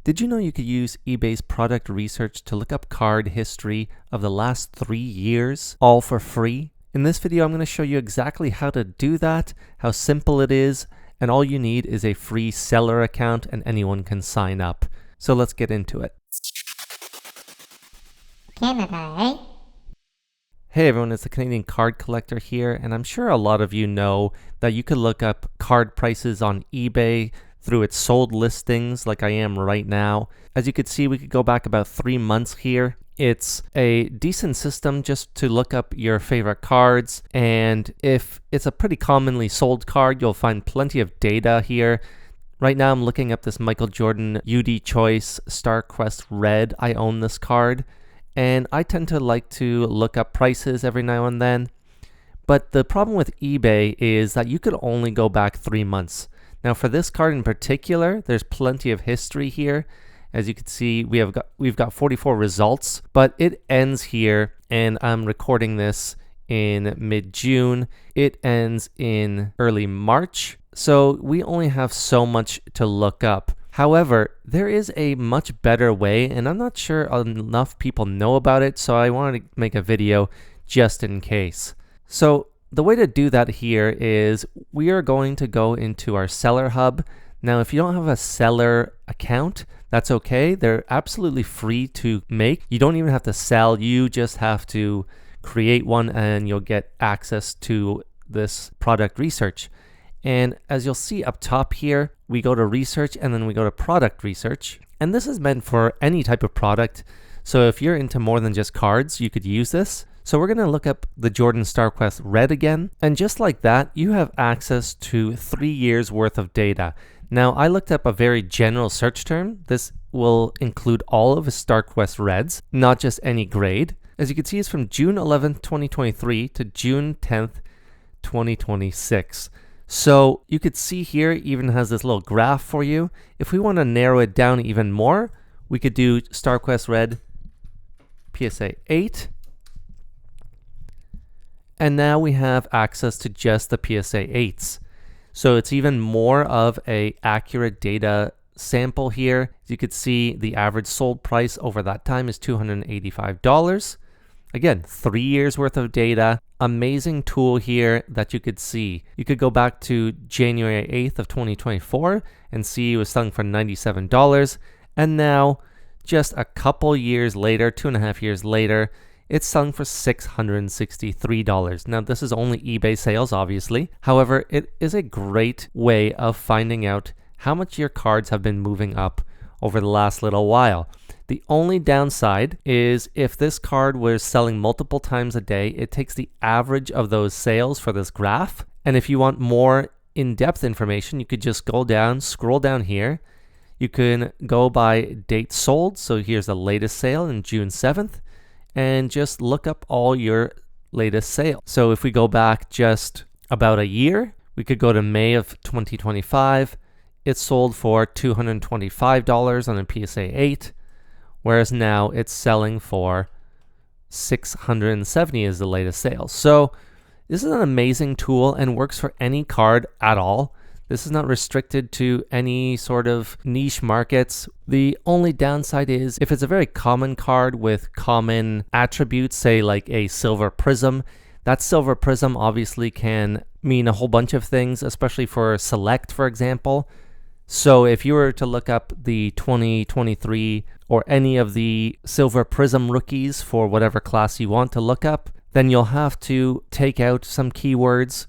Did you know you could use eBay's product research to look up card history of the last 3 years, all for free? In this video, I'm going to show you exactly how to do that, how simple it is, and all you need is a free seller account and anyone can sign up. So let's get into it. Canada, eh? Hey everyone, it's the Canadian Card Collector here, and I'm sure a lot of you know that you could look up card prices on eBay through its sold listings like I am right now. As you could see, we could go back about 3 months here. It's a decent system just to look up your favorite cards, and if it's a pretty commonly sold card, you'll find plenty of data here. Right now I'm looking up this Michael Jordan UD Choice StarQuest Red. I own this card, and I tend to like to look up prices every now and then. But the problem with eBay is that you could only go back 3 months. Now for this card in particular, there's plenty of history here. As you can see, we've got 44 results, but it ends here, and I'm recording this in mid-June. It ends in early March, so we only have so much to look up. However, there is a much better way, and I'm not sure enough people know about it, so I wanted to make a video just in case. So the way to do that here is we are going to go into our seller hub. Now, if you don't have a seller account, that's okay. They're absolutely free to make. You don't even have to sell. You just have to create one and you'll get access to this product research. And as you'll see up top here, we go to research and then we go to product research. And this is meant for any type of product. So if you're into more than just cards, you could use this. So we're going to look up the Jordan StarQuest Red again. And just like that, you have access to 3 years worth of data. Now, I looked up a very general search term. This will include all of his StarQuest Reds, not just any grade. As you can see, it's from June 11th, 2023 to June 10th, 2026. So you could see here it even has this little graph for you. If we want to narrow it down even more, we could do StarQuest Red PSA 8. And now we have access to just the PSA 8s. So it's even more of a accurate data sample here. As you could see, the average sold price over that time is $285. Again, 3 years worth of data. Amazing tool here that you could see. You could go back to January 8th of 2024 and see it was selling for $97. And now, just a couple years later, 2.5 years later, it's selling for $663. Now, this is only eBay sales, obviously. However, it is a great way of finding out how much your cards have been moving up over the last little while. The only downside is if this card was selling multiple times a day, it takes the average of those sales for this graph. And if you want more in-depth information, you could just go down, scroll down here. You can go by date sold. So here's the latest sale in June 7th. And just look up all your latest sales. So if we go back just about a year, we could go to May of 2025. It sold for $225 on a PSA 8, whereas now it's selling for $670 is the latest sale. So this is an amazing tool and works for any card at all. This is not restricted to any sort of niche markets. The only downside is if it's a very common card with common attributes, say like a silver prism, that silver prism obviously can mean a whole bunch of things, especially for select, for example. So if you were to look up the 2023 or any of the silver prism rookies for whatever class you want to look up, then you'll have to take out some keywords,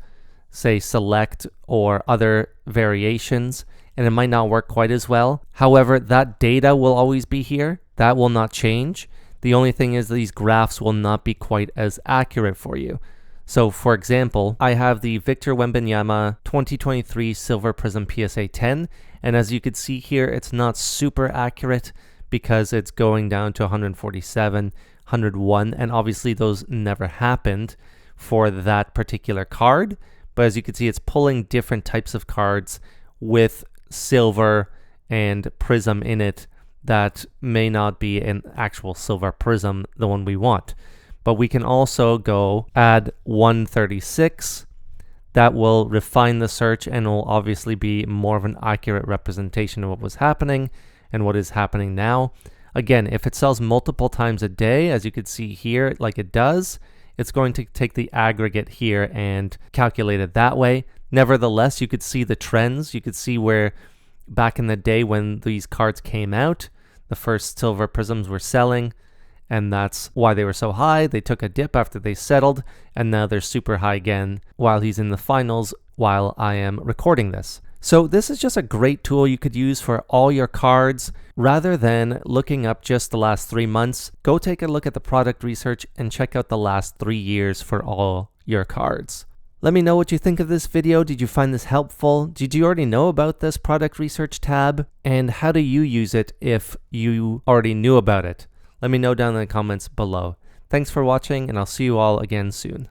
say select or other variations, and it might not work quite as well. However, that data will always be here. That will not change. The only thing is these graphs will not be quite as accurate for you. So for example, I have the Victor Wembanyama 2023 Silver Prism PSA 10, and as you could see here, it's not super accurate because it's going down to 147, 101, and obviously those never happened for that particular card. But as you can see, it's pulling different types of cards with silver and prism in it that may not be an actual silver prism, the one we want. But we can also go add 136 that will refine the search and will obviously be more of an accurate representation of what was happening. and what is happening now. Again, if it sells multiple times a day, as you can see here, like it does, it's going to take the aggregate here and calculate it that way. Nevertheless, you could see the trends. You could see where back in the day when these cards came out, the first silver prisms were selling, and that's why they were so high. They took a dip after they settled, and now they're super high again while he's in the finals while I am recording this. So this is just a great tool you could use for all your cards. Rather than looking up just the last 3 months, go take a look at the product research and check out the last 3 years for all your cards. Let me know what you think of this video. Did you find this helpful? Did you already know about this product research tab? And how do you use it if you already knew about it? Let me know down in the comments below. Thanks for watching, and I'll see you all again soon.